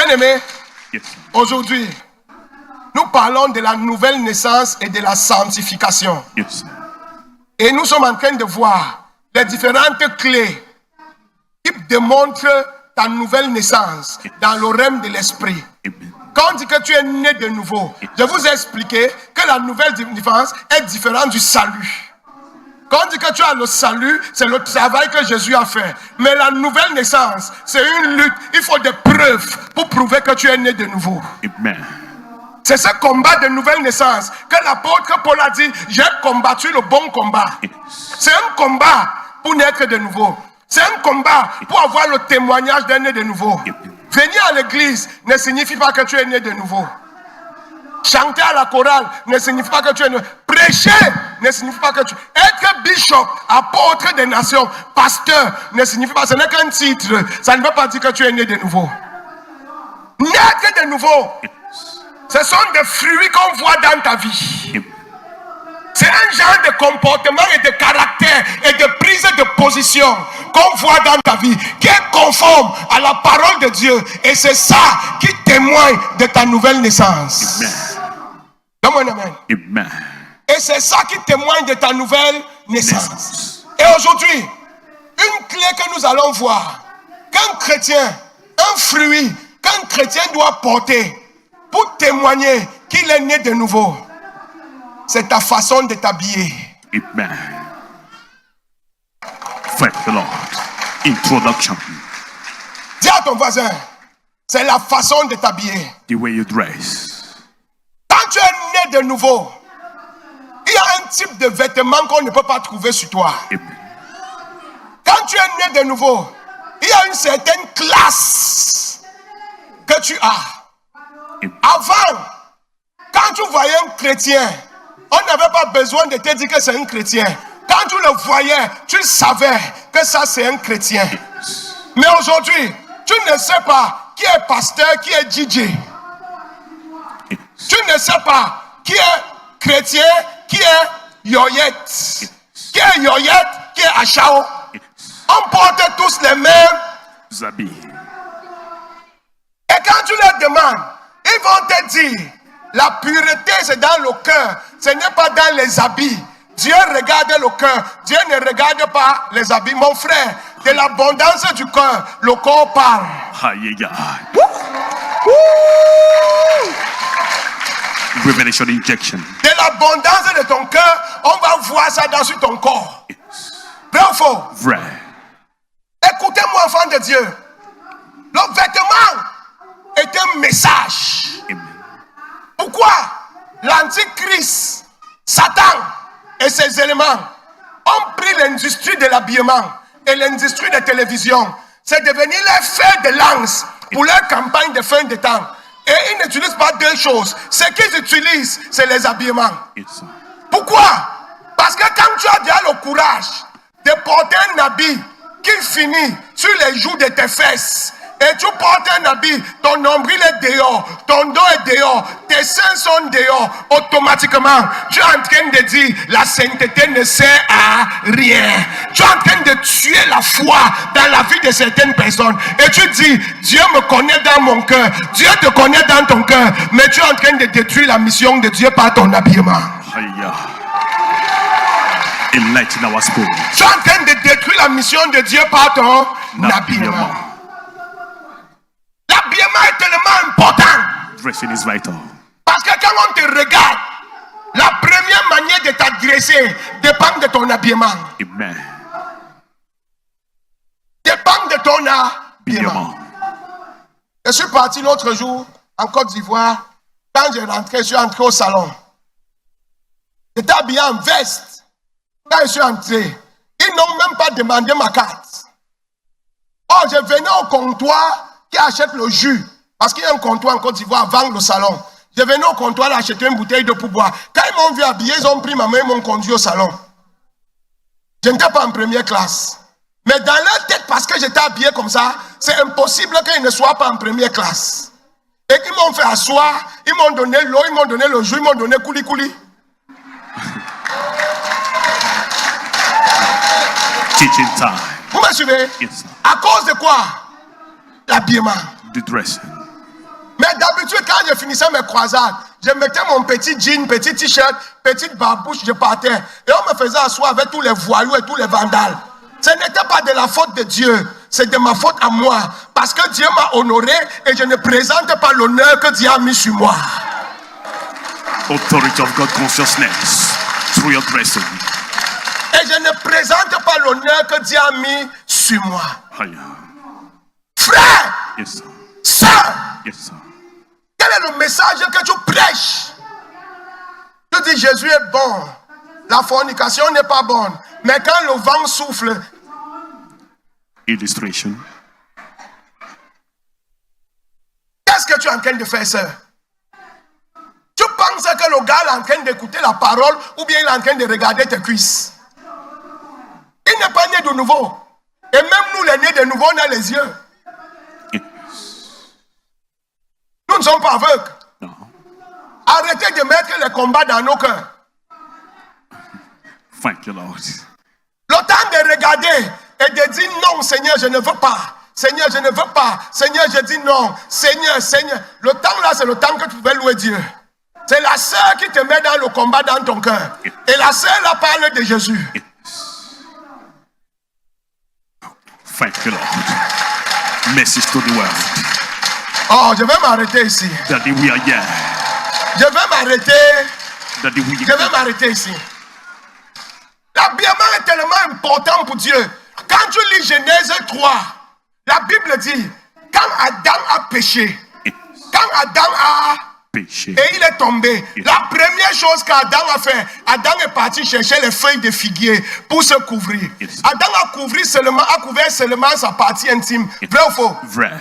Bien-aimés, aujourd'hui, nous parlons de la nouvelle naissance et de la sanctification. Et nous sommes en train de voir les différentes clés qui démontrent ta nouvelle naissance dans le règne de l'esprit. Quand on dit que tu es né de nouveau, je vous ai expliqué que la nouvelle naissance est différente du salut. Quand on dit que tu as le salut, c'est le travail que Jésus a fait. Mais la nouvelle naissance, c'est une lutte. Il faut des preuves pour prouver que tu es né de nouveau. C'est ce combat de nouvelle naissance que l'apôtre Paul a dit, j'ai combattu le bon combat. C'est un combat pour naître de nouveau. C'est un combat pour avoir le témoignage d'un né de nouveau. Venir à l'église ne signifie pas que tu es né de nouveau. Chanter à la chorale ne signifie pas que tu es né. Prêcher ne signifie pas que tu... Être bishop, apôtre des nations, pasteur ne signifie pas... Ce n'est qu'un titre. Ça ne veut pas dire que tu es né de nouveau. Naître de nouveau, ce sont des fruits qu'on voit dans ta vie. C'est un genre de comportement et de caractère et de prise de position qu'on voit dans ta vie, qui est conforme à la parole de Dieu. Et c'est ça qui témoigne de ta nouvelle naissance. Donne-moi un amen. Amen. Et c'est ça qui témoigne de ta nouvelle naissance. Et aujourd'hui, une clé que nous allons voir, qu'un chrétien, un fruit qu'un chrétien doit porter pour témoigner qu'il est né de nouveau, c'est ta façon de t'habiller. Amen. Thank the Lord. Introduction. Dis à ton voisin, c'est la façon de t'habiller. The way you dress. Quand tu es né de nouveau, il y a un type de vêtement qu'on ne peut pas trouver sur toi. Amen. Quand tu es né de nouveau, il y a une certaine classe que tu as. Amen. Avant, quand tu voyais un chrétien, on n'avait pas besoin de te dire que c'est un chrétien. Quand tu le voyais, tu savais que ça c'est un chrétien. Mais aujourd'hui, tu ne sais pas qui est pasteur, qui est DJ. Tu ne sais pas qui est chrétien, qui est yoyette. Qui est yoyette, qui est achao. On porte tous les mêmes habits. Et quand tu leur demandes, ils vont te dire, la pureté c'est dans le cœur, ce n'est pas dans les habits. Dieu regarde le cœur, Dieu ne regarde pas les habits. Mon frère, de l'abondance du cœur, le corps parle. Revelation injection. De l'abondance de ton cœur, on va voir ça dans ton corps. Vrai ou faux? Vrai. Écoutez-moi, enfant de Dieu. Le vêtement est un message. Amen. Pourquoi l'antichrist, Satan et ses éléments ont pris l'industrie de l'habillement et l'industrie de la télévision? C'est devenu les fers de lance pour leur campagne de fin de temps. Et ils n'utilisent pas deux choses. Ce qu'ils utilisent, c'est les habillements. Pourquoi? Parce que quand tu as déjà le courage de porter un habit qui finit sur les joues de tes fesses, et tu portes un habit, ton nombril est dehors, ton dos est dehors, tes seins sont dehors, automatiquement, tu es en train de dire, la sainteté ne sert à rien. Tu es en train de tuer la foi dans la vie de certaines personnes. Et tu dis, Dieu me connaît dans mon cœur, Dieu te connaît dans ton cœur, mais tu es en train de détruire la mission de Dieu par ton habillement. Enlighten our spirit. Tu es en train de détruire la mission de Dieu par ton habillement. L'habillement est tellement important. Dressing is vital. Parce que quand on te regarde, la première manière de t'adresser dépend de ton habillement. Amen. Dépend de ton habillement. Je suis parti l'autre jour en Côte d'Ivoire. Quand je suis entré au salon. J'étais habillé en veste. Quand je suis entré, ils n'ont même pas demandé ma carte. Oh, je venais au comptoir qui achète le jus. Parce qu'il y a un comptoir en Côte d'Ivoire avant le salon. Je venais au comptoir acheter une bouteille de pourboire. Quand ils m'ont vu habillé, ils ont pris ma main et m'ont conduit au salon. Je n'étais pas en première classe. Mais dans leur tête, parce que j'étais habillé comme ça, c'est impossible qu'ils ne soient pas en première classe. Et ils m'ont fait asseoir, ils m'ont donné l'eau, ils m'ont donné le jus, ils m'ont donné kouli-kouli. Teaching time. Vous me suivez? Yes, sir. À cause de quoi? L'habillement. The dressing. Mais d'habitude, quand je finissais mes croisades, je mettais mon petit jean, petit t-shirt, petite barbouche, je partais. Et on me faisait asseoir avec tous les voyous et tous les vandales. Ce n'était pas de la faute de Dieu, c'est de ma faute à moi. Parce que Dieu m'a honoré et je ne présente pas l'honneur que Dieu a mis sur moi. Authority of God consciousness through your dressing. Et je ne présente pas l'honneur que Dieu a mis sur moi. Frère, Yes, sir. sœur, Yes, sir. quel est le message que tu prêches? Tu dis Jésus est bon, la fornication n'est pas bonne. Mais quand le vent souffle, Illustration. qu'est-ce que tu es en train de faire, sœur? Tu penses que le gars est en train d'écouter la parole ou bien il est en train de regarder tes cuisses? Il n'est pas né de nouveau. Et même nous, les nés de nouveau, on a les yeux. Yes. Nous ne sommes pas aveugles. No. Arrêtez de mettre les combats dans nos cœurs. Thank you, Lord. Le temps de regarder et de dire non, Seigneur, je ne veux pas. Seigneur, je ne veux pas. Seigneur, je dis non. Seigneur, Seigneur. Le temps là, c'est le temps que tu peux louer Dieu. C'est la sœur qui te met dans le combat dans ton cœur. Et la sœur là parle de Jésus. Yes. Thank you, Lord. Message to the world. Oh, je vais m'arrêter ici. Daddy, we are here. Je vais m'arrêter. Daddy, we Je vais m'arrêter ici. L'habillement est tellement important pour Dieu. Quand tu lis Genèse 3, la Bible dit, quand Adam a péché, quand Adam a péché. et il est tombé, la première chose qu'Adam a fait, Adam est parti chercher les feuilles de figuier pour se couvrir. Adam a couvert seulement sa partie intime. Vrai ou faux? Vrai.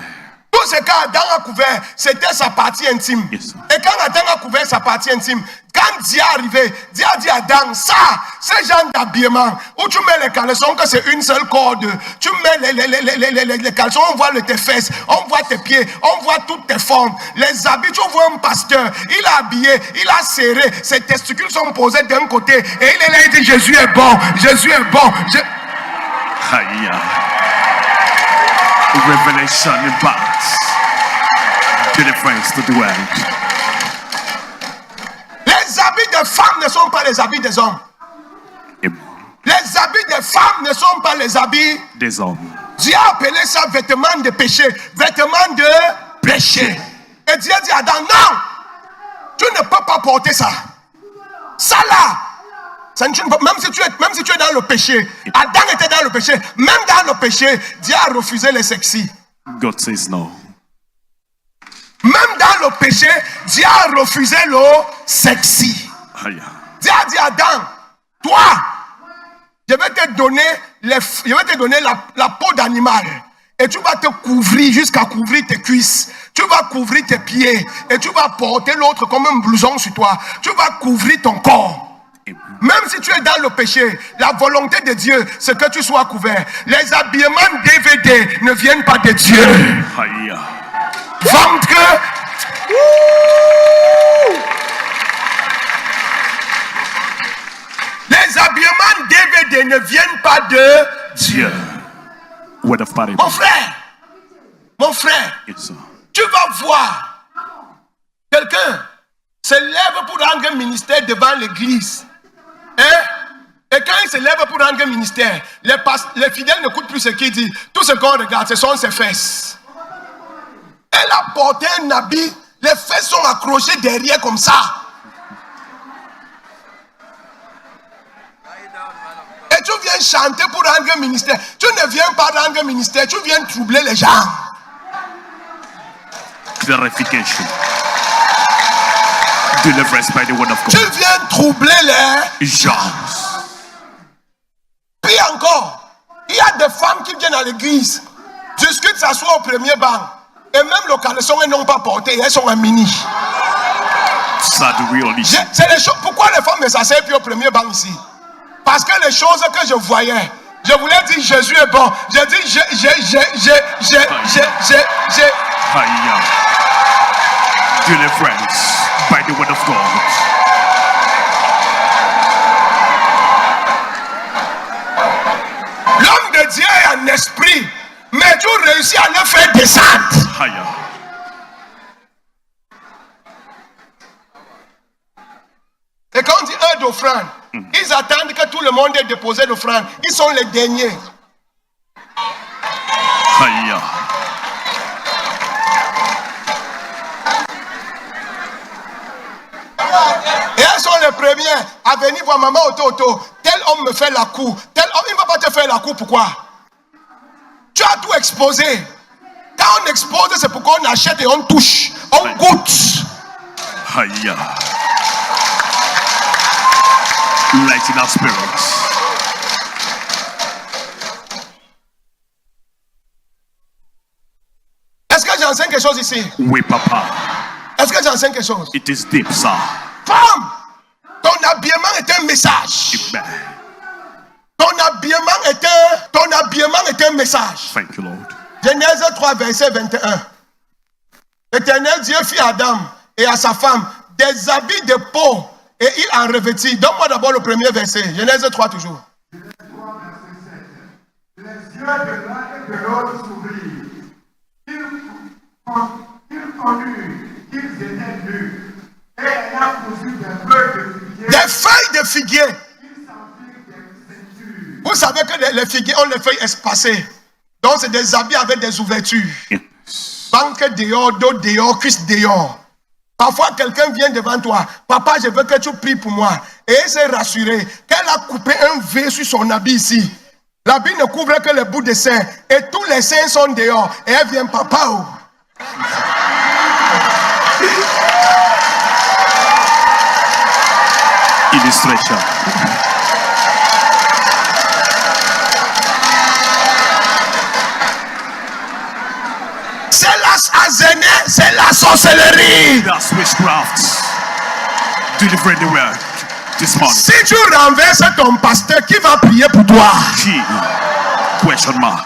Tout ce qu'Adam a couvert, c'était sa partie intime. Yes. Et quand Adam a couvert sa partie intime, quand Dieu est arrivé, Dieu a dit à Adam, ça, ce genre d'habillement, où tu mets les caleçons, que c'est une seule corde, tu mets les caleçons, on voit tes fesses, on voit tes pieds, on voit toutes tes formes. Les habits, tu vois un pasteur, il a habillé, il a serré, ses testicules sont posés d'un côté, et il est là, il dit, Jésus est bon, Jésus est bon. Hiya. Revelation imparts deliverance to the world. Les habits des femmes ne sont pas les habits des hommes. Les habits des femmes ne sont pas les habits des hommes. Dieu a appelé ça vêtements de péché, vêtements de péché. Et Dieu dit à Adam, non, tu ne peux pas porter ça. Ça là, ça, même si tu es dans le péché, Adam était dans le péché, même dans le péché, Dieu a refusé les sexy. God says no. Même dans le péché, Dieu a refusé le sexy. Hiya. Dieu a dit à Adam, toi, je vais te donner la peau d'animal. Et tu vas te couvrir jusqu'à couvrir tes cuisses. Tu vas couvrir tes pieds. Et tu vas porter l'autre comme un blouson sur toi. Tu vas couvrir ton corps. Même si tu es dans le péché, la volonté de Dieu, c'est que tu sois couvert. Les habillements DVD ne viennent pas de Dieu. Hiya. Ventre. Les habillements DVD ne viennent pas de Dieu. Word of parable. Mon frère, Yes, sir. tu vas voir quelqu'un se lève pour rendre un ministère devant l'église. Et quand il se lève pour rendre un ministère, les fidèles n'écoutent plus ce qu'il dit. Tout ce qu'on regarde, ce sont ses fesses. Elle a porté un habit, les fesses sont accrochées derrière comme ça. Et tu viens chanter pour rendre un ministère. Tu ne viens pas rendre un ministère, tu viens troubler les gens. Clarification. Deliverance by the word of Tu God. viens troubler les Gens. Puis encore, il y a des femmes qui viennent à l'église, discutent, s'assoient au premier banc. Et même le caleçon, elles n'ont pas porté, elles sont en mini. Sad reality. C'est les choses. Pourquoi les femmes ne s'asseyent plus au premier banc ici? Parce que les choses que je voyais, je voulais dire Jésus est bon. J'ai dit Hiya. Deliverance by the word of God. L'homme de Dieu est en esprit, mais tu réussis à le faire descendre. Hiya. quand on dit heure d'offrande, ils attendent que tout le monde ait déposé l'offrande. Ils sont les derniers. Aïe. Et elles sont les premières à venir voir maman auto. Tel homme me fait la cour. Tel homme, il ne va pas te faire la cour. Pourquoi? Tu as tout exposé. Quand on expose, c'est pourquoi on achète et on touche. On goûte. Aïe. Light in our spirits. Est-ce que j'enseigne quelque chose ici? Oui, papa. Est-ce que j'enseigne quelque chose? It is deep, sir. Femme, ton habillement est un message. Amen. Ton habillement est un message. Thank you, Lord. Genèse 3, verset 21. L'Éternel Dieu fit à Adam et à sa femme des habits de peau et il en revêtit. Donne-moi d'abord le premier verset. Genèse 3 toujours. Genèse 3, verset 7. Les yeux de l'un et de l'autre s'ouvrirent. Ils connurent qu'ils étaient nus. Et ayant cousu des feuilles de figuier, ils s'en firent des ceintures. Vous savez que les figuiers ont les feuilles espacées. Donc c'est des habits avec des ouvertures. Yes. Banque dehors, dos dehors, cuisse dehors. Parfois quelqu'un vient devant toi. Papa, je veux que tu pries pour moi. Et elle s'est rassurée qu'elle a coupé un V sur son habit ici. L'habit ne couvre que les bouts des seins. Et tous les seins sont dehors. Et elle vient, papa. Oh. Illustration. C'est la azéné, c'est la sorcellerie. That's witchcraft. Delivering the word this morning. Si tu renverses ton pasteur, qui va prier pour toi? Key. Question mark.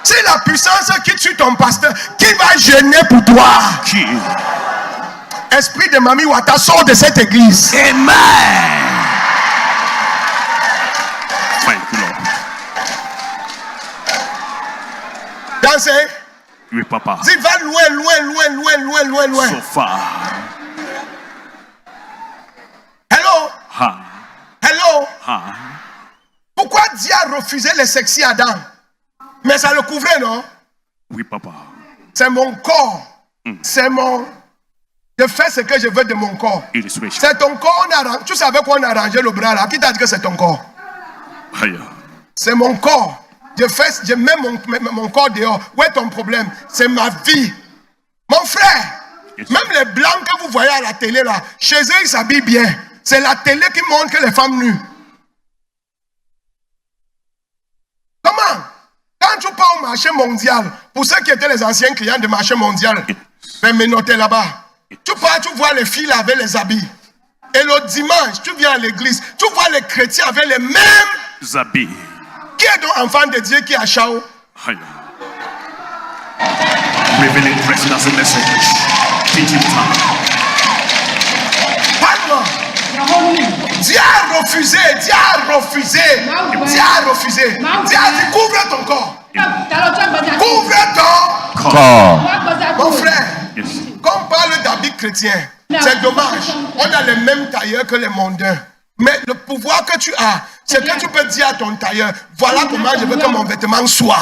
Si la puissance qui tue ton pasteur, qui va gêner pour toi? Key. Esprit de Mami Wata, sort de cette église. Amen. Thank you, Lord. Dansez. Oui, papa. Dis, va loin. So far. Hello. Ha. Hello. Ha. Pourquoi Dieu a refusé les sexy Adam? Mais ça le couvrait, non? Oui, papa. C'est mon corps. C'est mon... Je fais ce que je veux de mon corps. Illustration. C'est ton corps. Tu savais qu'on a arrangé le bras là. Qui t'a dit que c'est ton corps? Aïe. C'est mon corps. Je mets mon corps dehors. Où est ton problème? C'est ma vie. Mon frère, Yes. même les blancs que vous voyez à la télé là, chez eux ils s'habillent bien. C'est la télé qui montre que les femmes nues. Comment? Quand tu pars au marché mondial, pour ceux qui étaient les anciens clients du marché mondial, ben me noter là-bas. Tu pars, tu vois les filles avec les habits. Et le dimanche, tu viens à l'église, tu vois les chrétiens avec les mêmes. Zabi. Qui est donc enfant de Dieu qui a Chao? Aïe. Revealing presence as a message. Teaching time. Parle-moi. Dieu a refusé. Dieu a dit couvre ton corps. Couvre ton Come. Mon frère, Yes. quand on parle d'habits chrétiens, c'est dommage. On a les mêmes tailleurs que les mondains. Mais le pouvoir que tu as, c'est que tu peux dire à ton tailleur, voilà comment je veux que mon vêtement soit.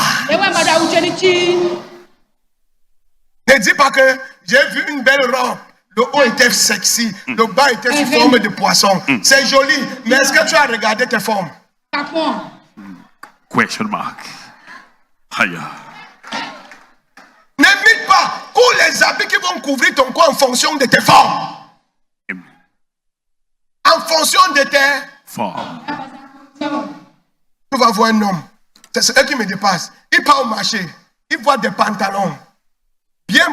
Ne dis pas que j'ai vu une belle robe. Le haut était sexy, le bas était sous forme de poisson. C'est joli, mais est-ce que tu as regardé tes formes? Question mark. Aïe. N'imite pas, cours les habits qui vont couvrir ton corps en fonction de tes formes. Amen. En fonction de tes... Form. Tu vas voir un homme, c'est eux qui me dépassent. Il part au marché, il voit des pantalons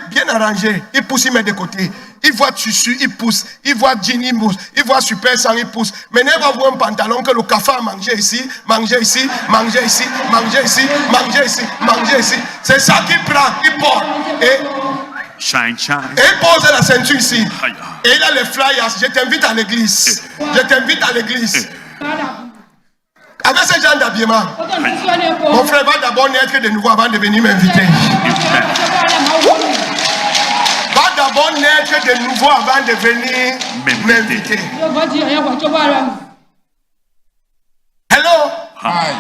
bien arrangés, il pousse, il met de côté. Il voit tissu, il pousse. Il voit jean, il pousse. Il voit super sang, il pousse. Maintenant, il va voir un pantalon que le cafard a mangé ici, mangé ici, mangé ici, mangé ici, mangé ici, mangé ici. C'est ça qu'il prend, il porte. Et Shine, shine. il pose la ceinture ici. Aïe. Et il a les flyers. Je t'invite à l'église. Je t'invite à l'église. Avec ce genre d'habillement, mon frère va d'abord naître de nouveau avant de venir m'inviter. Va d'abord d'abord naître de nouveau avant de venir m'inviter. Hello. Hi.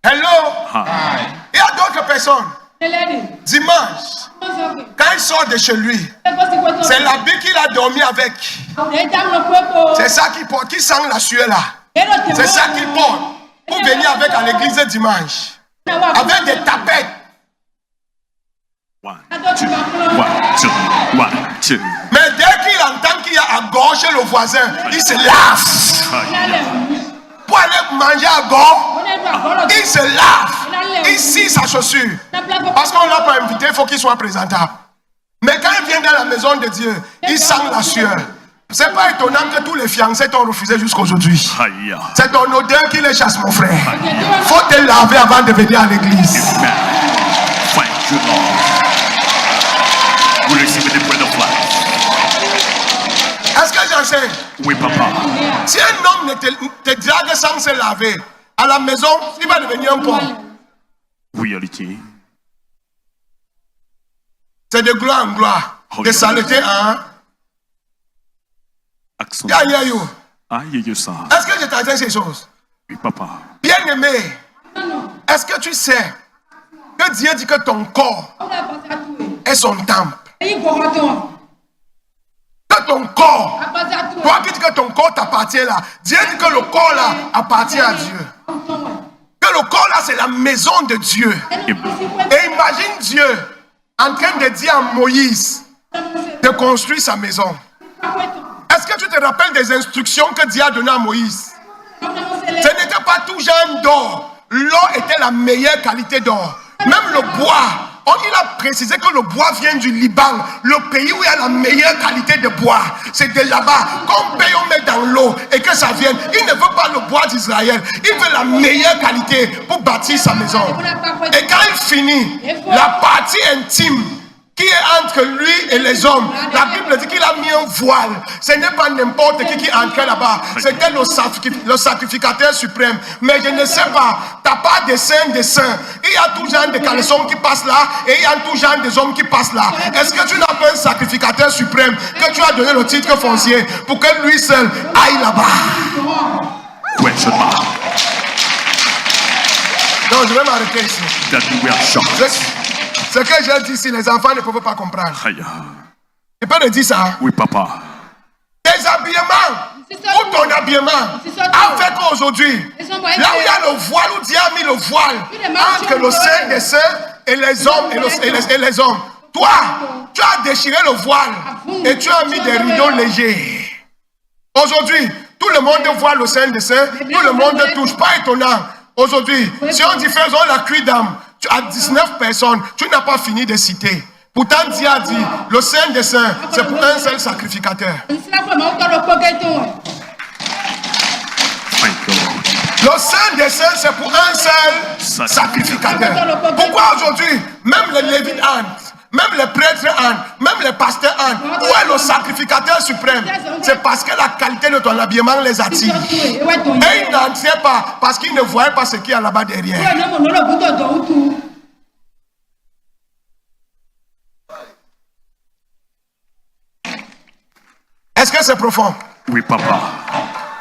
Hello. Hi. Il y a d'autres personnes. Dimanche, quand il sort de chez lui, c'est l'habit qu'il a dormi avec. C'est ça qu'il porte, qui sent la sueur là. C'est ça qu'il porte pour venir avec à l'église dimanche. Avec des tapettes. 1, 2, 1, 2, 1, 2. Mais dès qu'il entend qu'il y a à gauche chez le voisin, il se lave. Pour aller manger à gauche, il se lave. Il scie sa chaussure. Parce qu'on ne l'a pas invité, il faut qu'il soit présentable. Mais quand il vient dans la maison de Dieu, il sent la sueur. C'est pas étonnant que tous les fiancés t'ont refusé jusqu'aujourd'hui. C'est ton odeur qui les chasse, mon frère. Faut te laver avant de venir à l'église. Thank you, Lord. We receive the bread of life. Est-ce que j'enseigne? Oui, papa. Si un homme ne te drague sans se laver, à la maison, il va devenir un pauvre. Reality. C'est de gloire en gloire, de saleté en Action. Yeah, yeah, you. Ah, yeah, you, sir. Est-ce que je t'enseigne ces choses? Oui, papa. Bien-aimé, est-ce que tu sais que Dieu dit que ton corps est son temple? Que ton corps, toi qui dis que ton corps t'appartient là, Dieu dit que le corps là appartient à Dieu. Que le corps là c'est la maison de Dieu. Et imagine Dieu en train de dire à Moïse de construire sa maison. Est-ce que tu te rappelles des instructions que Dieu a données à Moïse? Ce n'était pas tout genre d'or. L'or était la meilleure qualité d'or. Même le bois. Il a précisé que le bois vient du Liban, le pays où il y a la meilleure qualité de bois. C'est de là-bas. Qu'on paye, on met dans l'eau et que ça vienne. Il ne veut pas le bois d'Israël. Il veut la meilleure qualité pour bâtir sa maison. Et quand il finit, la partie intime qui est entre lui et les hommes, la Bible dit qu'il a mis un voile. Ce n'est pas n'importe qui est entré là-bas. C'était le sacrificateur suprême. Mais je ne sais pas, tu n'as pas de saint des saints. Il y a tout genre de caleçons qui passent là et il y a tout genre de hommes qui passent là. Est-ce que tu n'as pas un sacrificateur suprême que tu as donné le titre foncier pour que lui seul aille là-bas? Question mark. Donc je vais m'arrêter ici. That we are shocked. Ce que j'ai dit ici, les enfants ne peuvent pas comprendre. Hiya. Tu peux le dire ça? Oui, papa. Tes habillements, ou ton habillement, a fait qu'aujourd'hui, là où il y a le voile, où Dieu a mis le voile entre le Saint des Saints et les hommes et les hommes. Toi, tu as déchiré le voile et tu as mis des rideaux légers. Aujourd'hui, tout le monde voit le Saint des Saints, tout le monde touche. Pas étonnant. Aujourd'hui, si on dit faisons la cuite d'âme, tu as 19 personnes, tu n'as pas fini de citer. Pourtant, Dieu a dit, le Saint des Saints, c'est pour un seul sacrificateur. Thank you, Lord. Le Saint des Saints, c'est pour un seul sacrificateur. Pourquoi aujourd'hui, même les Lévites entrent, même les prêtres entrent, même les pasteurs entrent. Où est le sacrificateur suprême? C'est parce que la qualité de ton habillement les attire. Et ils n'entraient pas parce qu'ils ne voyaient pas ce qu'il y a là-bas derrière. Est-ce que c'est profond? Oui, papa.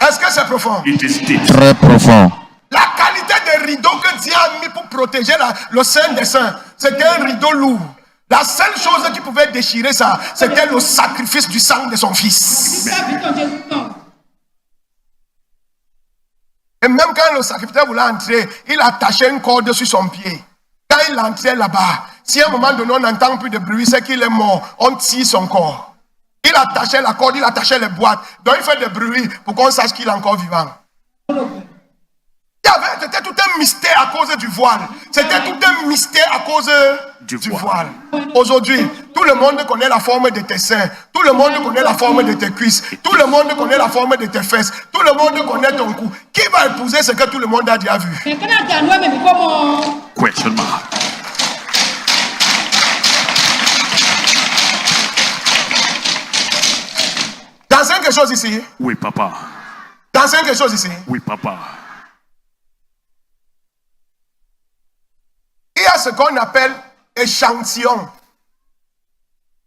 Est-ce que c'est profond? It is deep. Très profond. La qualité des rideaux que Dieu a mis pour protéger le Saint des Saints, c'était un rideau lourd. La seule chose qui pouvait déchirer ça, c'était le sacrifice du sang de son fils. Et même quand le sacrificateur voulait entrer, il attachait une corde sur son pied. Quand il entrait là-bas, si à un moment donné on n'entend plus de bruit, c'est qu'il est mort. On tire son corps. Il attachait la corde, il attachait les boîtes. Donc il fait du bruit pour qu'on sache qu'il est encore vivant. C'était tout un mystère à cause du voile. C'était tout un mystère à cause du voile. Aujourd'hui, tout le monde connaît la forme de tes seins. Tout le monde connaît la forme de tes cuisses. Tout le monde connaît la forme de tes fesses. Tout le monde connaît ton cou. Qui va épouser ce que tout le monde a déjà vu? Question mark. T'enseignes quelque chose ici? Oui, papa. T'enseignes quelque chose ici? Oui, papa. Il y a ce qu'on appelle échantillon.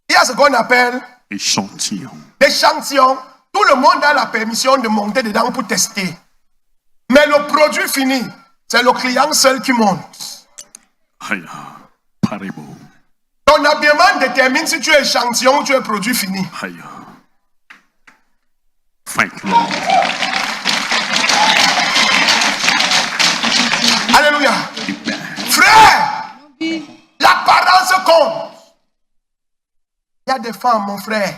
Il y a ce qu'on appelle Échantillon. L'échantillon, tout le monde a la permission de monter dedans pour tester. Mais le produit fini, c'est le client seul qui monte. Aïe, parebo. Ton habillement détermine si tu es échantillon ou tu es produit fini. Aïe. Thank you, Lord. Alléluia. Amen. Frère, l'apparence compte. Il y a des femmes, mon frère,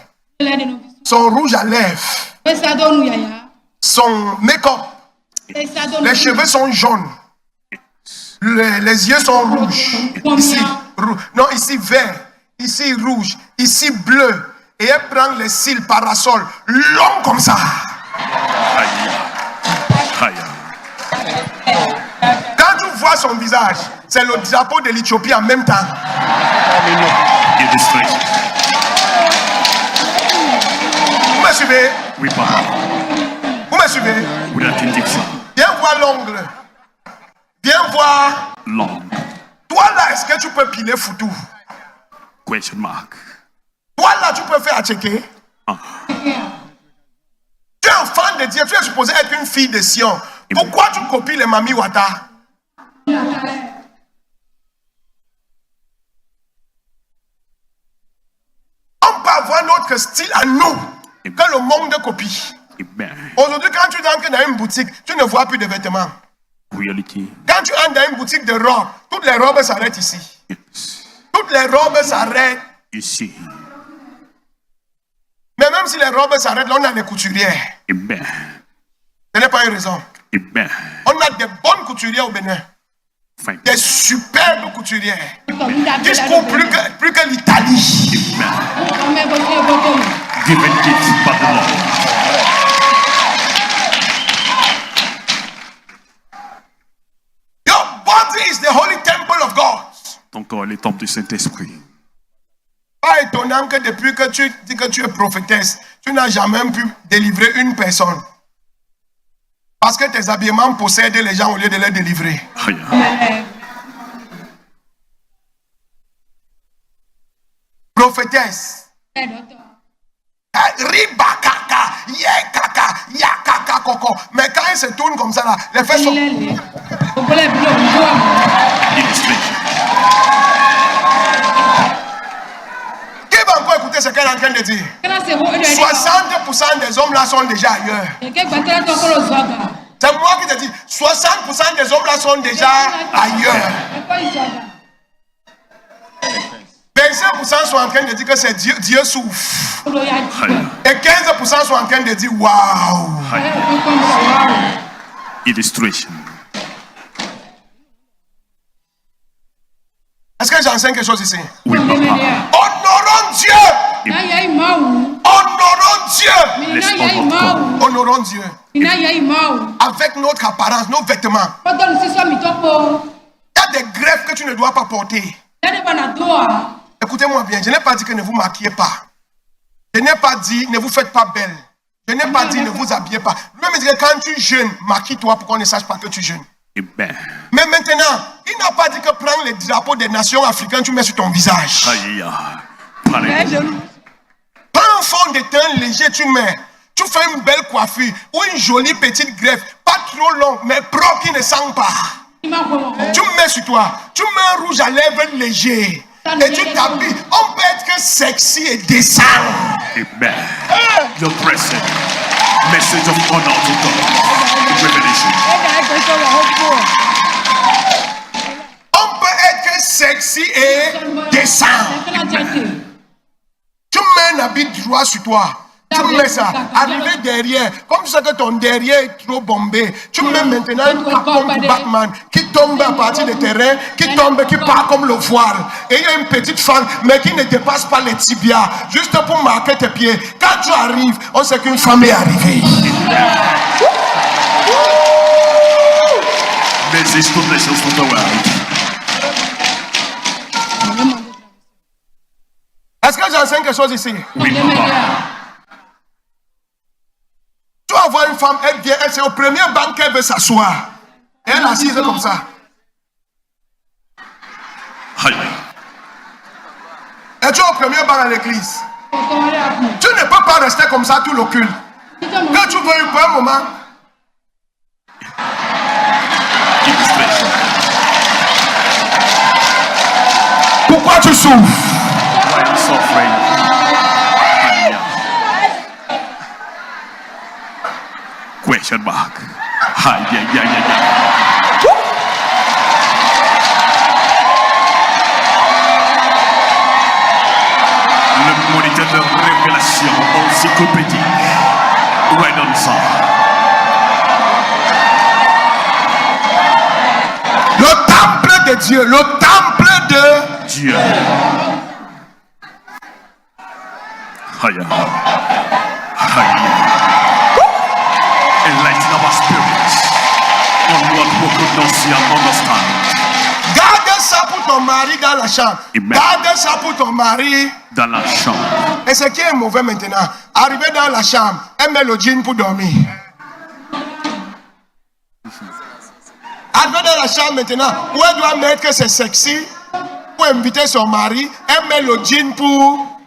sont rouges à lèvres, son make-up, les cheveux sont jaunes, les yeux sont rouges, ici, non, ici vert, ici rouge, ici bleu, et elle prend les cils parasol longs comme ça. Aïe. Aïe. Quand tu vois son visage, c'est le drapeau de l'Éthiopie en même temps. Illustration. Vous me suivez? Oui, papa. Vous me suivez? Oui, la tendance. Viens voir l'ongle. Viens voir. Long. Toi là, est-ce que tu peux piler foutu? Question mark. Toi là, tu peux faire à checker. Ah. Tu es enfant de Dieu, tu es supposé être une fille de Sion. Pourquoi tu copies les Mami Wata? On peut avoir notre style à nous que le monde copie. Amen. Aujourd'hui, quand tu entres dans une boutique, tu ne vois plus de vêtements. Reality. Quand tu entres dans une boutique de robes, toutes les robes s'arrêtent ici. Yes. Toutes les robes s'arrêtent. Ici. Mais même si les robes s'arrêtent, là, on a des couturières. Amen. Ce n'est pas une raison. Amen. On a des bonnes couturières au Bénin. Thank you. Des superbes couturières. Qui se courent plus que l'Italie. Amen. Given gift by the Lord. Your body is the holy temple of God. Ton corps est le temple du Saint-Esprit. Pas étonnant que depuis que tu dis que tu es prophétesse, tu n'as jamais pu délivrer une personne. Parce que tes habillements possèdent les gens au lieu de les délivrer. Aïe. Prophétesse. Riba kaka, ye kaka, ya kaka koko. Mais quand elle se tourne comme ça là, les fesses sont... Illustration. Qui va encore écouter ce qu'elle est en train de dire? 60% des hommes là sont déjà ailleurs. C'est moi qui te dis, 60% des hommes là sont déjà ailleurs. 25% sont en train de dire que c'est Dieu, Dieu souffre. Aïe. Et 15% sont en train de dire waouh. Aïe. Illustration. Est-ce que j'enseigne quelque chose ici? Oui, papa. Honorons Dieu. Honorons Dieu. Honorons Dieu. Avec notre apparence, nos vêtements. Il y a des greffes que tu ne dois pas porter. Écoutez-moi bien, je n'ai pas dit que ne vous maquillez pas. Je n'ai pas dit ne vous faites pas belle. Je n'ai pas dit ne vous habillez pas. Lui me dit que quand tu jeûnes, maquille-toi pour qu'on ne sache pas que tu jeûnes. Amen. Mais maintenant, il n'a pas dit que prends les drapeaux des nations africaines, tu mets sur ton visage. Aïe. Parebo. Prends un fond de teint léger, tu mets. Tu fais une belle coiffure ou une jolie petite greffe, pas trop longue, mais propre qui ne sent pas. Tu mets sur toi, tu mets un rouge à lèvres léger. Et tu t'habilles. On peut être que sexy et décent. Amen. Your present message of honor to God. Revelation. On peut être que sexy et décent. Tu mets un habit droit sur toi. Tu mets ça, arrivé derrière, comme ça que ton derrière est trop bombé. Tu mets maintenant un capon de Batman qui tombe à partir du terrain, qui tombe, qui part comme le voile. Et il y a une petite femme, mais qui ne dépasse pas les tibias, juste pour marquer tes pieds. Quand tu arrives, on sait qu'une femme est arrivée. Message to nations of the world. Est-ce que j'enseigne quelque chose ici? Oui, papa. Tu vas voir une femme, elle vient, elle c'est au premier banc qu'elle veut s'asseoir. Et elle assise comme ça. Aïe. Et tu es au premier banc à l'église. rester comme ça tout le culte. Que tu veuilles pour un moment. Pourquoi tu souffres? Why are you suffering? Question mark. Le moniteur de révélation encyclopédique. Ouais, donne ça. Le temple de Dieu, le temple de Dieu. Haya. Enlighten our spirits on what we could not see and understand. Garde ça pour ton mari dans la chambre. Amen. Garde ça pour ton mari. Dans la chambre. Et ce qui est mauvais maintenant, arriver dans la chambre, elle met le jean pour dormir. Arriver dans la chambre maintenant, où elle doit mettre que c'est sexy, pour inviter son mari, elle met le jean pour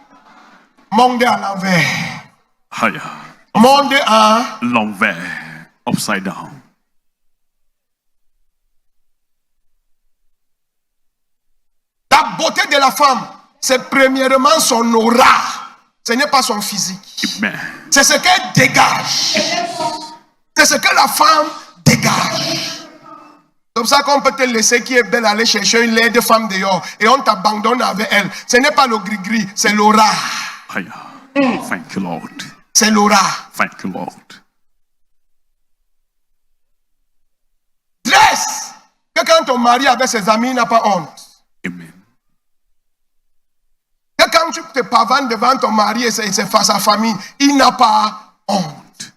monter à l'envers. Haya. Monter à L'envers. Upside down. la beauté de la femme, c'est premièrement son aura. Ce n'est pas son physique. Amen. C'est ce qu'elle dégage. C'est ce que la femme dégage. Comme ça qu'on peut te laisser qui est belle aller chercher une laide femme dehors et on t'abandonne avec elle. Ce n'est pas le gris-gris, c'est l'aura. Haya. Thank you, Lord. C'est l'aura. Thank you, Lord. Dresse que quand ton mari avec ses amis, il n'a pas honte. Amen. Que quand tu te pavanes devant ton mari et sa famille, il n'a pas honte.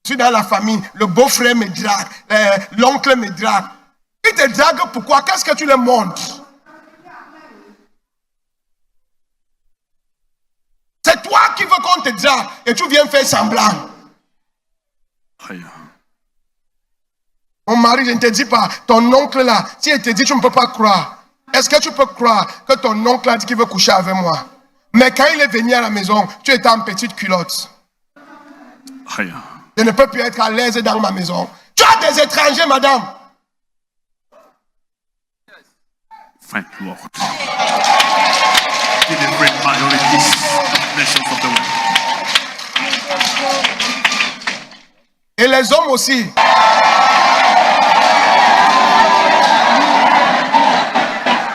Je suis dans la famille, le beau-frère me drague, l'oncle me drague. Il te drague pourquoi? Qu'est-ce que tu le montres? C'est toi qui veux qu'on te drague et tu viens faire semblant. Haya. Mon mari, je ne te dis pas, ton oncle là, si il te dit, tu ne peux pas croire. Est-ce que tu peux croire que ton oncle a dit qu'il veut coucher avec moi? Mais quand il est venu à la maison, tu étais en petite culotte. Haya. Je ne peux plus être à l'aise dans ma maison. Tu as des étrangers, madame. Thank you, Lord. Delivering minorities, nations of the world. Et les hommes aussi.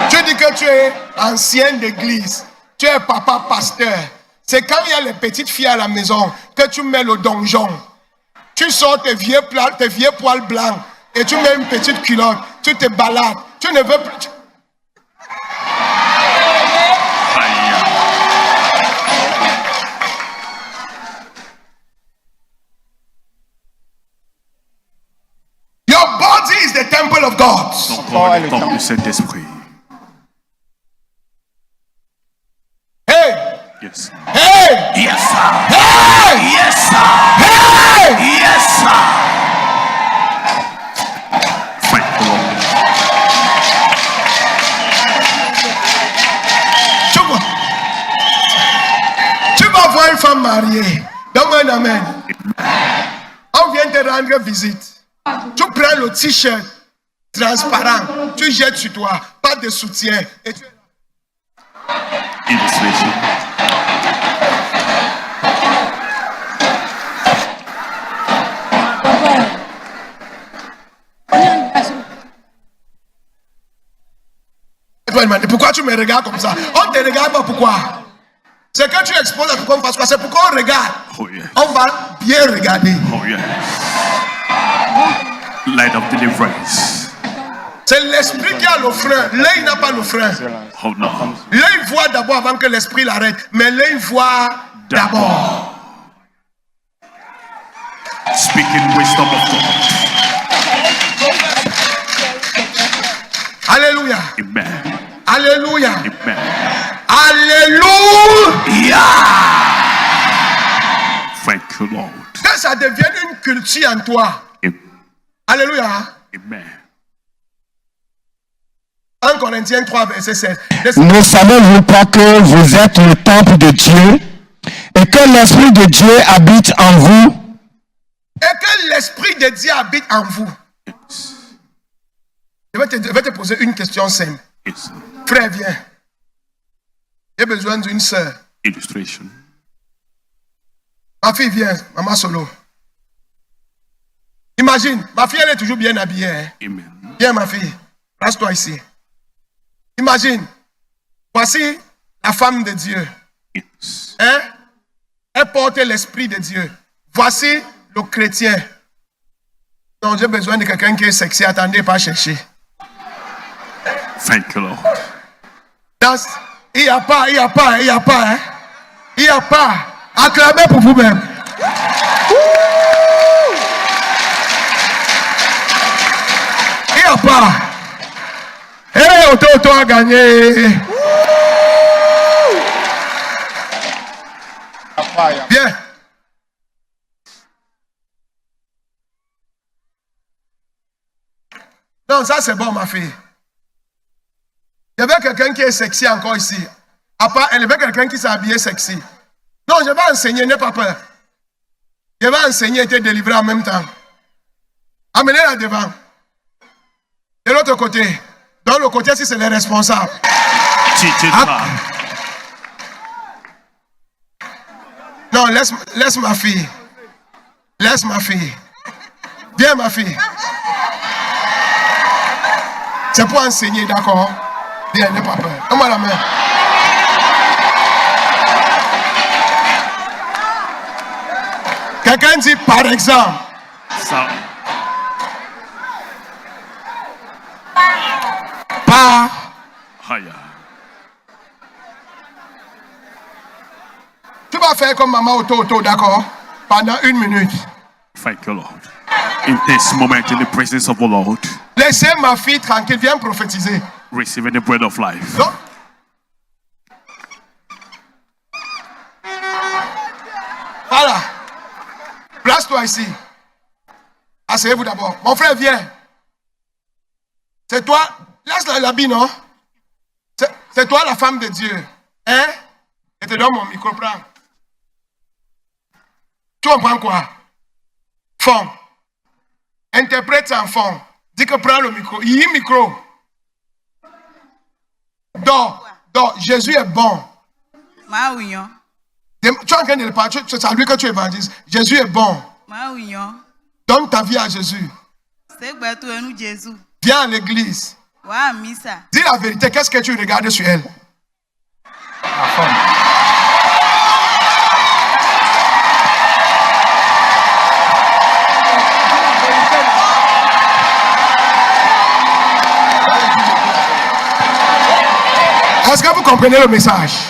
Tu dis que tu es ancien d'église. Tu es papa pasteur. C'est quand il y a les petites filles à la maison que tu mets le donjon. Tu sors tes vieux poils blancs et tu mets une petite culotte. Tu te balades. Tu ne veux plus. Haya. Your body is the temple of God. Ton corps est le temple du Saint-Esprit. Hey! Yes. Hey! Yes, sir. Hey! Yes, sir. Hey! Yes, sir. Thank you, Lord. Tu vas voir une femme mariée. Donne-moi un amen. On vient te rendre visite. Tu prends le t-shirt transparent. Tu jettes sur toi. Pas de soutien. Et tu... Illustration. Tu vas demander pourquoi tu me regardes comme ça. On ne te regarde pas pourquoi. C'est que tu exposes à tout comme parce que c'est pourquoi on regarde. Oh, yeah. On va bien regarder. Oh, yes. Light of deliverance. C'est l'esprit qui a le frein. L'œil n'a pas le frein. Oh, no. L'œil voit d'abord avant que l'esprit l'arrête. Mais l'œil voit d'abord. Speaking wisdom of God. Alléluia. Amen. Alléluia. Amen. Alléluia. Thank you, Lord. Que ça devienne une culture en toi. Amen. Alléluia. Amen. 1 Corinthiens 3, verset 16. Ne savez-vous pas que vous êtes le temple de Dieu et que l'Esprit de Dieu habite en vous? Et que l'Esprit de Dieu habite en vous. Je vais te poser une question simple. Frère, viens. J'ai besoin d'une sœur. Illustration. Ma fille, viens. Maman solo. Imagine, ma fille, elle est toujours bien habillée. Hein? Amen. Viens, ma fille. Place-toi ici. Imagine, voici la femme de Dieu. Yes. Hein? Elle porte l'Esprit de Dieu. Voici le chrétien. Donc, j'ai besoin de quelqu'un qui est sexy. Attendez, pas chercher. Thank you, Lord. Il n'y a pas, hein? Il n'y a pas. Acclamez pour vous-même. Il n'y a pas. Hé, Auto a gagné. Bien. Non, ça c'est bon, ma fille. Il y avait quelqu'un qui est sexy encore ici. À part, il y avait quelqu'un qui s'est habillé sexy. Non, je vais enseigner, n'aie pas peur. Je vais enseigner et te délivrer en même temps. Amenez-la devant. De l'autre côté. Dans le côté, si c'est les responsables. Non, laisse ma fille. Laisse ma fille. Viens, ma fille. C'est pour enseigner, d'accord? Viens, n'aie pas peur. Donne-moi la main. Quelqu'un dit par exemple. Ça. Par. Haya. Tu vas faire comme maman Auto, d'accord? Pendant 1 minute. Thank you, Lord. In this moment, in the presence of the Lord, Laissez ma fille tranquille, viens prophétiser. receiving the bread of life. Non? Voilà. Place-toi ici. Asseyez-vous d'abord. Mon frère, viens. C'est toi. Laisse l'habit, non? C'est toi la femme de Dieu. Hein? Je te donne mon micro, prends. Tu comprends quoi? Fond. Interprète en fond. Dis que prends le micro. Il y a un micro. Dors. Jésus est bon. Tu es en train de le parler. C'est à lui que tu évangélises. Jésus est bon. Donne ta vie à Jésus. Viens à l'église. Dis la vérité. Qu'est-ce que tu regardes sur elle? La femme. Est-ce que vous comprenez le message?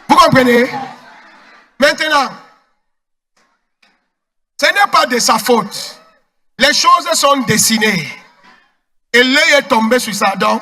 Vous comprenez? Maintenant, ce n'est pas de sa faute. Les choses sont dessinées. Et l'œil est tombé sur sa dent.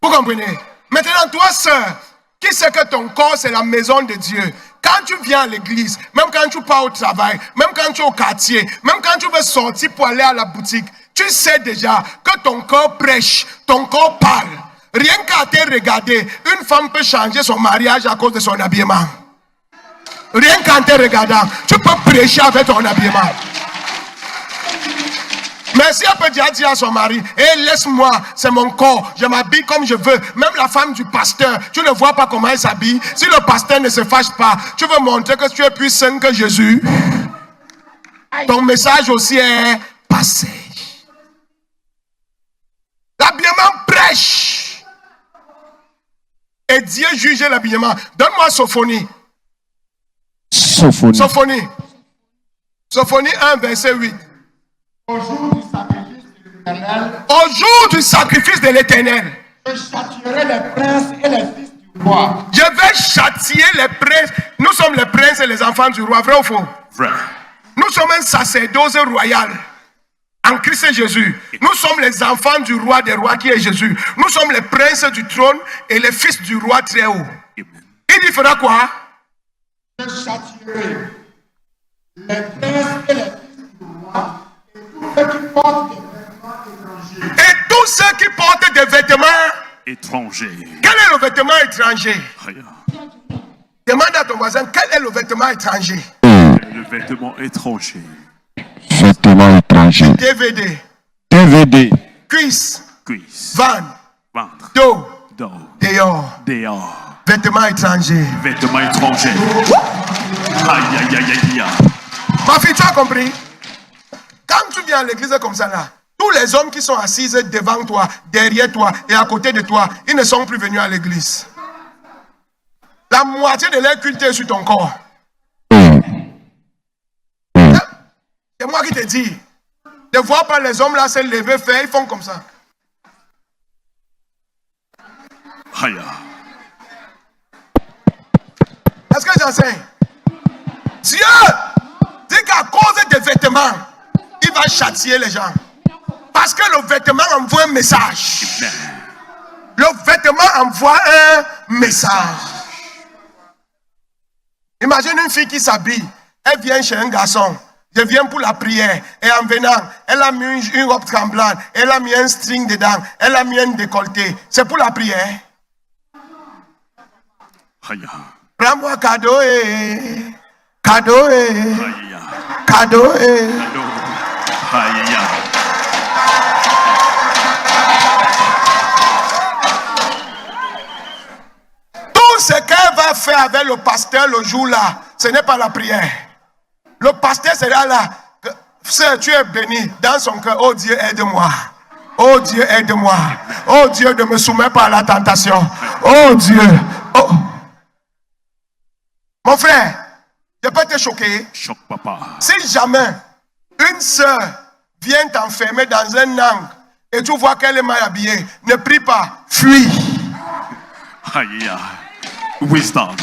Vous comprenez? Maintenant, toi, sœur, qui sait que ton corps, c'est la maison de Dieu? Quand tu viens à l'église, même quand tu pars au travail, même quand tu es au quartier, même quand tu veux sortir pour aller à la boutique, tu sais déjà que ton corps prêche, ton corps parle. Rien qu'à te regarder, une femme peut changer son mariage à cause de son habillement. Rien qu'en te regardant, tu peux prêcher avec ton habillement. Mais si elle peut déjà dire à son mari, hey, laisse-moi, c'est mon corps, je m'habille comme je veux. Même la femme du pasteur, tu ne vois pas comment elle s'habille. Si le pasteur ne se fâche pas, tu veux montrer que tu es plus saint que Jésus. Ton message aussi est passé. L'habillement prêche. Et Dieu juge l'habillement. Donne-moi Sophonie. Sophonie 1, verset 8. Au jour du sacrifice de l'Éternel, je châtierai les princes et les fils du roi. Je vais châtier les princes. Nous sommes les princes et les enfants du roi. Vrai ou faux? Vrai. Nous sommes un sacerdoce royal en Christ Jésus. Nous sommes les enfants du roi des rois qui est Jésus. Nous sommes les princes du trône et les fils du roi très haut. Il dit fera quoi? Je châtierai les princes et les fils du roi et Et tous ceux qui portent des vêtements étrangers. Quel est le vêtement étranger? Aïe. Demande à ton voisin, quel est le vêtement étranger? Le vêtement étranger. Vêtements étrangers. DVD, DVD. cuisse, Cuisse. dos, Ventre. Dos. dehors. Dehors. Vêtements étrangers. Vêtements étrangers. Aïe, aïe, aïe, aïe, aïe. Ma fille, tu as compris? Quand tu viens à l'église comme ça là, tous les hommes qui sont assis devant toi, derrière toi et à côté de toi, ils ne sont plus venus à l'église. La moitié de leur culte est sur ton corps. C'est moi qui te dis. Ne vois pas les hommes là se lever, faire, ils font comme ça. Aïe. Est-ce que j'enseigne? Dieu dit qu'à cause des vêtements, il va châtier les gens. Parce que le vêtement envoie un message. Le vêtement envoie un message. Imagine une fille qui s'habille. Elle vient chez un garçon. Je viens pour la prière. Et en venant, elle a mis une robe tremblante. Elle a mis un string dedans. Elle a mis un décolleté. C'est pour la prière. Aïe. Prends-moi cadeau et... Cadeau et... Aïe. Cadeau et... Aïe. Tout ce qu'elle va faire avec le pasteur le jour-là, ce n'est pas la prière. Le pasteur sera là. Sœur, tu es béni dans son cœur. Oh Dieu, aide-moi. Oh Dieu, aide-moi. Oh Dieu, ne me soumets pas à la tentation. Oh Dieu. Oh. Mon frère, je peux te choquer. Choc papa. Si jamais une sœur vient t'enfermer dans un angle et tu vois qu'elle est mal habillée, ne prie pas, fuis. Aïe. Wisdom.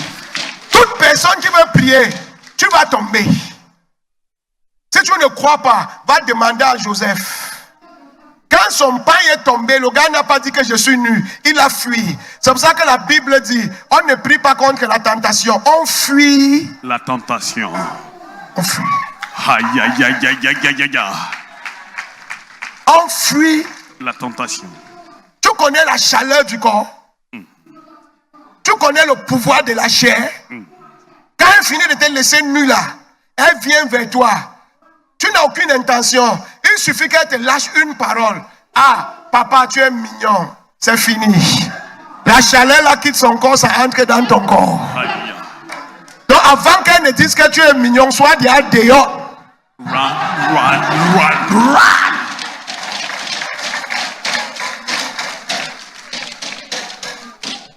Toute personne qui veut prier, tu vas tomber. Si tu ne crois pas, va demander à Joseph. Quand son pain est tombé, le gars n'a pas dit que je suis nu. Il a fui. C'est pour ça que la Bible dit, on ne prie pas contre la tentation. On fuit. La tentation. On fuit. Aïe, aïe, aïe, aïe, aïe, aïe, aïe. On fuit. La tentation. Tu connais la chaleur du corps. Tu connais le pouvoir de la chair. Quand elle finit de te laisser nu là, elle vient vers toi. Tu n'as aucune intention. Il suffit qu'elle te lâche une parole. Ah, papa, tu es mignon. C'est fini. La chaleur là quitte son corps, ça entre dans ton corps. Aïe. Donc avant qu'elle ne dise que tu es mignon, sois déjà dehors. Run.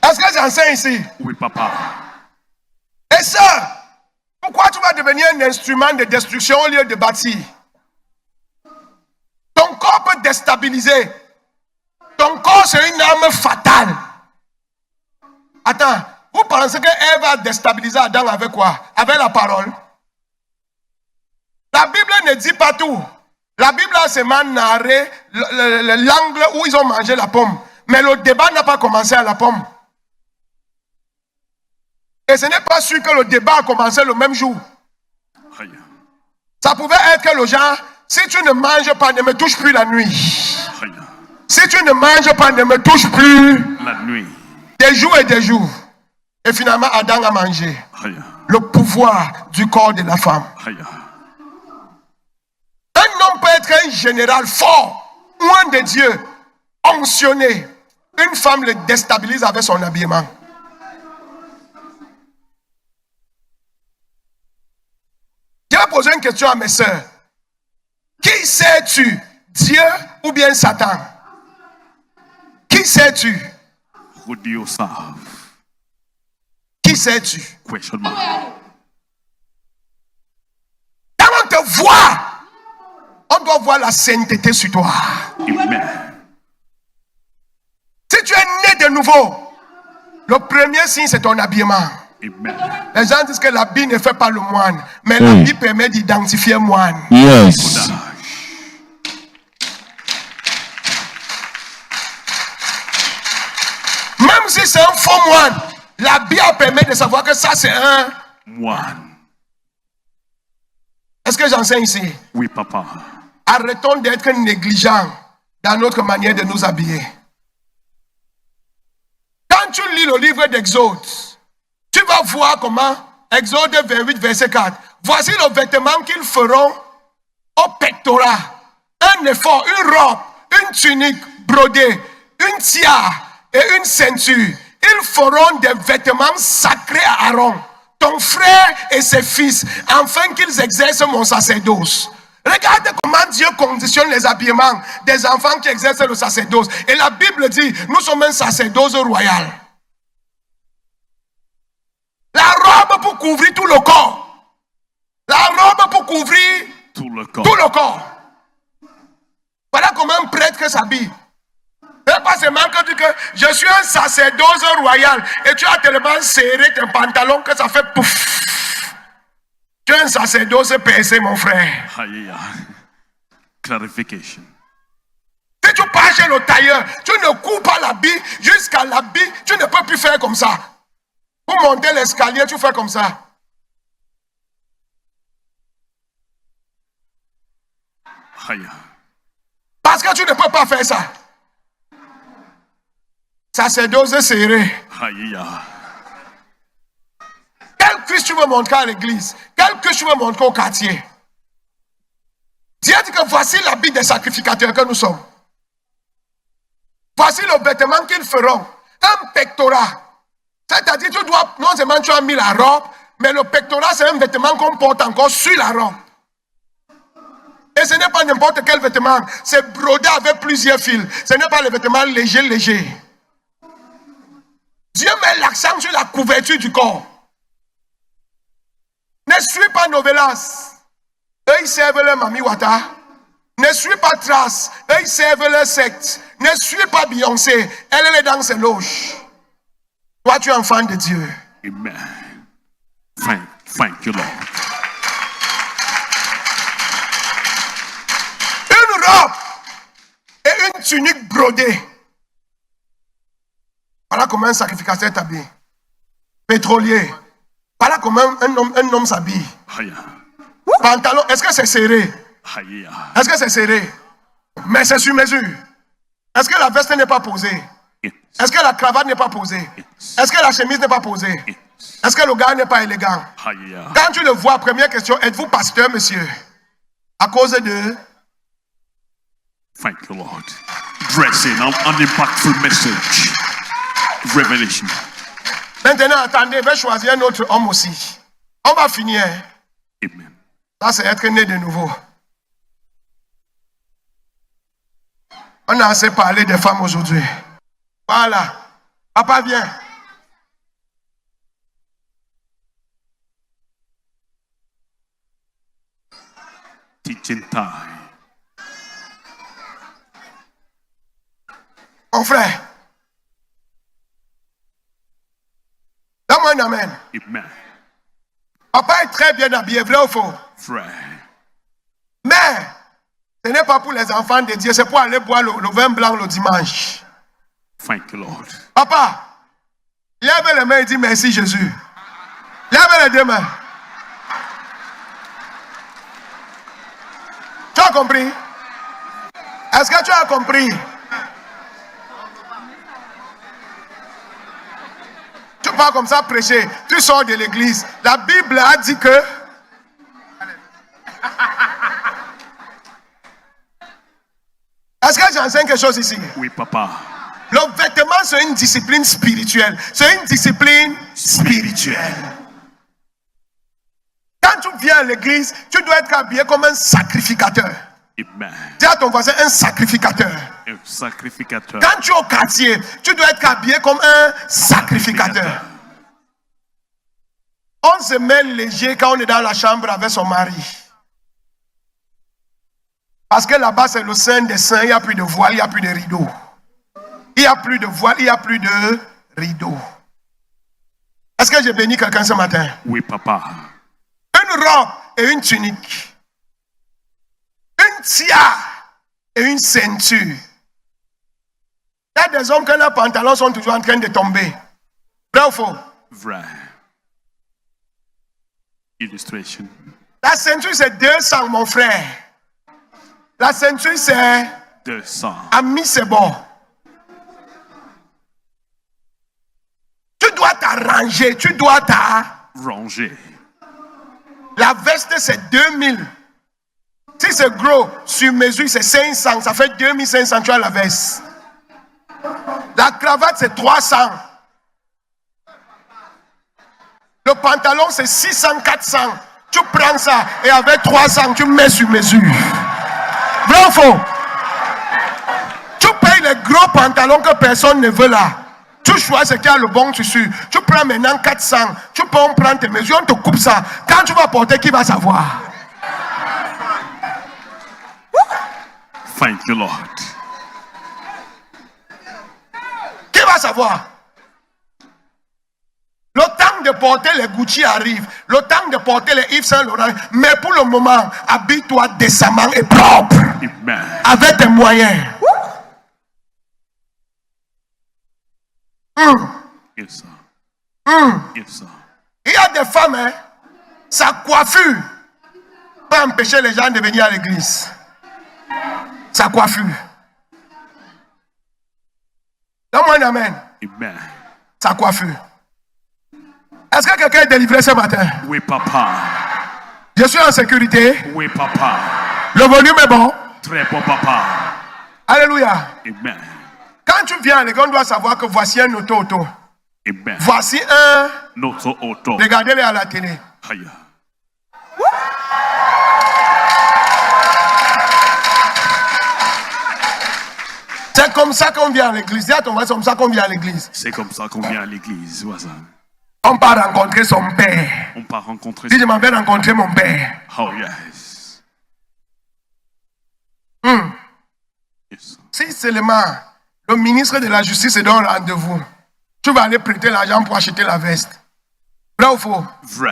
Est-ce que j'enseigne ici? Oui, papa. Et ça, pourquoi tu vas devenir un instrument de destruction au lieu de bâtir? Ton corps peut déstabiliser. Ton corps, c'est une arme fatale. Attends, vous pensez qu'elle va déstabiliser Adam avec quoi? Avec la parole? La Bible ne dit pas tout. La Bible a seulement narré l'angle où ils ont mangé la pomme. Mais le débat n'a pas commencé à la pomme. Et ce n'est pas sûr que le débat a commencé le même jour. Aïe. Ça pouvait être que le genre, si tu ne manges pas, ne me touche plus la nuit. Aïe. Si tu ne manges pas, ne me touche plus. La nuit. Des jours et des jours. Et finalement, Adam a mangé. Aïe. Le pouvoir du corps de la femme. Aïe. Un homme peut être un général fort, loin de Dieu, onction. Une femme le déstabilise avec son habillement. Je vais poser une question à mes sœurs. Qui sais-tu? Dieu ou bien Satan? Qui sais-tu? Who do you serve? Qui sais-tu? Question mark. Quand on te voit, on doit voir la sainteté sur toi. Amen. Si tu es né de nouveau, le premier signe c'est ton habillement. Amen. Les gens disent que l'habit ne fait pas le moine, mais l'habit permet d'identifier moine. Yes. Même si c'est un faux moine, l'habit permet de savoir que ça c'est un Moine. Est-ce que j'enseigne ici? Oui, papa. arrêtons d'être négligents dans notre manière de nous habiller. Quand tu lis le livre d'Exode, tu vas voir comment, Exode 28, verset 4, voici le vêtement qu'ils feront au pectoral, un effort, une robe, une tunique brodée, une tiare et une ceinture. Ils feront des vêtements sacrés à Aaron, ton frère et ses fils, afin qu'ils exercent mon sacerdoce. Regarde comment Dieu conditionne les habillements des enfants qui exercent le sacerdoce. Et la Bible dit, nous sommes un sacerdoce royal. La robe pour couvrir tout le corps. La robe pour couvrir tout le corps. Tout le corps. Voilà comment un prêtre s'habille. C'est pas seulement que tu dis que je suis un sacerdoce royal et tu as tellement serré tes pantalons que ça fait pouf. Tu es un sacerdoce percé, mon frère. Clarification. Si tu pars chez le tailleur, tu ne coupes pas l'habit jusqu'à l'habit, tu ne peux plus faire comme ça. Pour monter l'escalier, tu fais comme ça. Parce que tu ne peux pas faire ça. Sacerdoce serré. Quelle cuisse tu veux montrer à l'église? Quelle cuisse tu veux montrer au quartier? Dieu dit que voici l'habit des sacrificateurs que nous sommes. Voici le vêtement qu'ils feront. Un pectoral. C'est-à-dire tu dois, non seulement tu as mis la robe, mais le pectoral c'est un vêtement qu'on porte encore sur la robe. Et ce n'est pas n'importe quel vêtement. C'est brodé avec plusieurs fils. Ce n'est pas le vêtement léger. Dieu met l'accent sur la couverture du corps. Ne suis pas Novelas. Eux, ils servent le Mami Wata. Ne suis pas Trace. Eux, ils servent le secte. Ne suis pas Beyoncé. Elle est dans ses loges. Toi, tu es enfant de Dieu. Amen. Thank you, Lord. Une robe et une tunique brodée. Voilà comment un sacrificateur t'habille. Pétrolier. Voilà comment un homme s'habille. Pantalon, est-ce que c'est serré? Est-ce que c'est serré? Mais c'est sur mesure. Est-ce que la veste n'est pas posée? Est-ce que la cravate n'est pas posée? Est-ce que la chemise n'est pas posée? Est-ce que le gars n'est pas élégant? Quand tu le vois, première question, êtes-vous pasteur, monsieur? À cause de... Thank you, Lord. Dressing, an impactful message. Revelation. Maintenant, attendez, je vais choisir un autre homme aussi. On va finir. Amen. Ça, c'est être né de nouveau. On a assez parlé des femmes aujourd'hui. Voilà. Papa, viens. Teaching time. Mon frère. Donne-moi un amen. Amen. Papa est très bien habillé, vrai ou faux? Vrai. Mais, ce n'est pas pour les enfants de Dieu, c'est pour aller boire le vin blanc le dimanche. Thank you, Lord. Papa, lève les mains et dis merci Jésus. Lève les deux mains. Tu as compris? Est-ce que tu as compris? Tu pars comme ça prêcher, tu sors de l'église. La Bible a dit que est-ce que j'enseigne quelque chose ici? Oui, papa. Le vêtement, c'est une discipline spirituelle. C'est une discipline spirituelle. Quand tu viens à l'église, tu dois être habillé comme un sacrificateur. Amen. Dis à ton voisin un sacrificateur. Un sacrificateur. Quand tu es au quartier, tu dois être habillé comme un sacrificateur. On se met léger quand on est dans la chambre avec son mari. Parce que là-bas, c'est le Saint des Saints. Il n'y a plus de voile, il n'y a plus de rideau. Il n'y a plus de voile, il n'y a plus de rideau. Est-ce que j'ai béni quelqu'un ce matin? Oui, papa. Une robe et une tunique. Une tiare et une ceinture. Il y a des hommes que leurs pantalons sont toujours en train de tomber. Vrai ou faux? Vrai. Illustration. La ceinture, c'est 200, mon frère. La ceinture, c'est 200. ami, c'est bon. Tu dois t'arranger, tu dois Ranger. La veste, c'est 2000. Si c'est gros, sur mesure, c'est 500. Ça fait 2500, tu as la veste. La cravate, c'est 300. Le pantalon, c'est 600, 400. Tu prends ça et avec 300, tu mets sur mesure. Vrai ou faux? Tu payes les gros pantalons que personne ne veut là. Tu choisis ce qui a le bon tissu. Tu prends maintenant 400. Tu peux en prendre tes mesures, on te coupe ça. Quand tu vas porter, qui va savoir? Thank you, Lord. Qui va savoir? Le temps de porter les Gucci arrive. Le temps de porter les Yves Saint Laurent. Mais pour le moment, habille-toi décemment et propre. Amen. Avec tes moyens. Yes, sir. Yes, sir. Il y a des femmes, hein, sa coiffure peut empêcher les gens de venir à l'église. Sa coiffure. Donne-moi un amen. Amen. Sa coiffure. Est-ce que quelqu'un est délivré ce matin? Oui, papa. Je suis en sécurité. Oui, papa. Le volume est bon. Très bon, papa. Alléluia. Amen. Quand tu viens à l'église, on doit savoir que voici un auto. Amen. Voici un. Notre auto. Regardez-le à la télé. Aïe. C'est comme ça qu'on vient à l'église. Dis à ton voisin, c'est comme ça qu'on vient à l'église. C'est comme ça qu'on vient à l'église, voisin. On part rencontrer son père. On part rencontrer. Si je m'en vais rencontrer mon père. Oh, yes. Yes. Si seulement le ministre de la Justice te donne rendez-vous, tu vas aller prêter l'argent pour acheter la veste. Vrai ou faux? Vrai.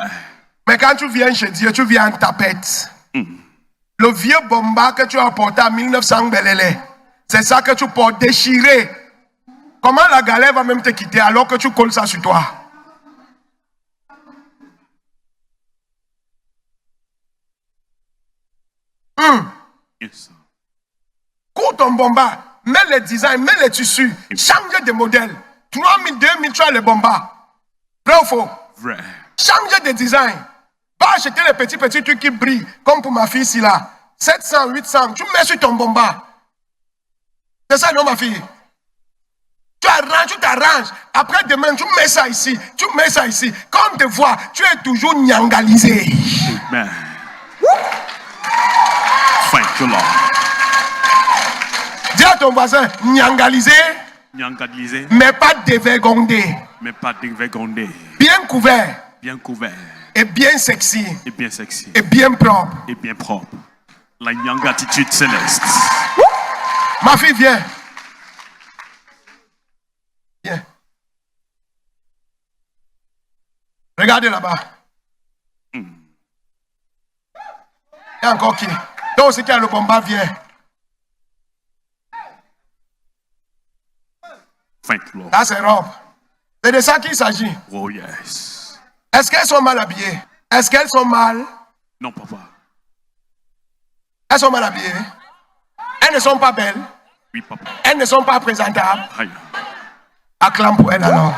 Mais quand tu viens chez Dieu, tu viens en tapette. Le vieux bomba que tu as porté en 1900 Belélé, c'est ça que tu portes déchiré. Comment la galère va même te quitter alors que tu colles ça sur toi? Yes. Cours ton bomba, mets les designs, mets les tissus, change de modèle. 3000, 2000, tu as les bombas. Vrai ou faux? Vrai. Change de design. Pas acheter les petits trucs qui brillent, comme pour ma fille ici là. 700, 800, tu mets sur ton bomba. C'est ça, non, ma fille? Tu arranges, tu t'arranges. Après demain, tu mets ça ici. Tu mets ça ici. Quand on te voit, tu es toujours nyangalisé. Amen. Thank you, Lord. Dis à ton voisin, nyangalisé, Nyangalisé, mais pas dévergondé. mais pas dévergondé. Bien couvert, Bien couvert. et bien sexy, Et bien sexy. et bien propre. Et bien propre. La young attitude céleste. Ma fille, viens. Viens. Regardez là-bas. Il y a encore qui? Toi aussi qui a le bomba, viens. Thank you, Lord. Là, c'est robe. C'est de ça qu'il s'agit. Oh, yes. Est-ce qu'elles sont mal habillées? Est-ce qu'elles sont mal? Non, papa. Elles sont mal habillées. Elles ne sont pas belles. Oui, papa. Elles ne sont pas présentables. Aïe. Acclame pour elles alors.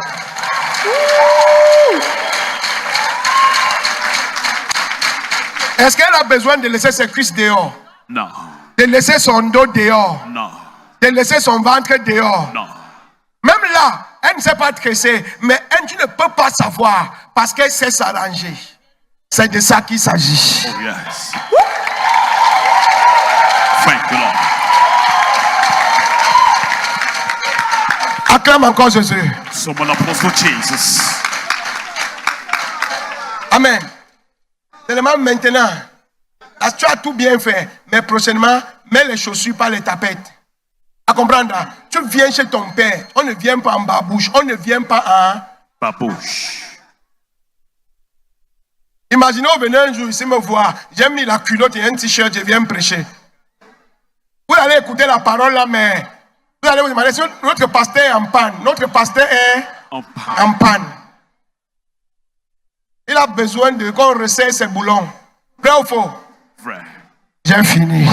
Est-ce qu'elle a besoin de laisser ses cuisses dehors? Non. De laisser son dos dehors? Non. De laisser son ventre dehors? Non. Même là, elle ne sait pas tresser, mais elle, tu ne peux pas savoir parce qu'elle sait s'arranger. C'est de ça qu'il s'agit. Oh, yes. Thank you, Lord. Acclame encore Jésus. Someone applause for Jesus. Amen. Seulement maintenant, là, tu as tout bien fait, mais prochainement, mets les chaussures par les tapettes. À comprendre, tu viens chez ton père, on ne vient pas en babouche, on ne vient pas en... Babouche. Imaginez, vous venez un jour ici me voir, j'ai mis la culotte et un t-shirt, je viens prêcher. Vous allez écouter la parole là, mais vous allez vous demander si notre pasteur est en panne. Notre pasteur est en panne. Il a besoin de qu'on resserre ses boulons. Vrai ou faux? Vrai. J'ai fini.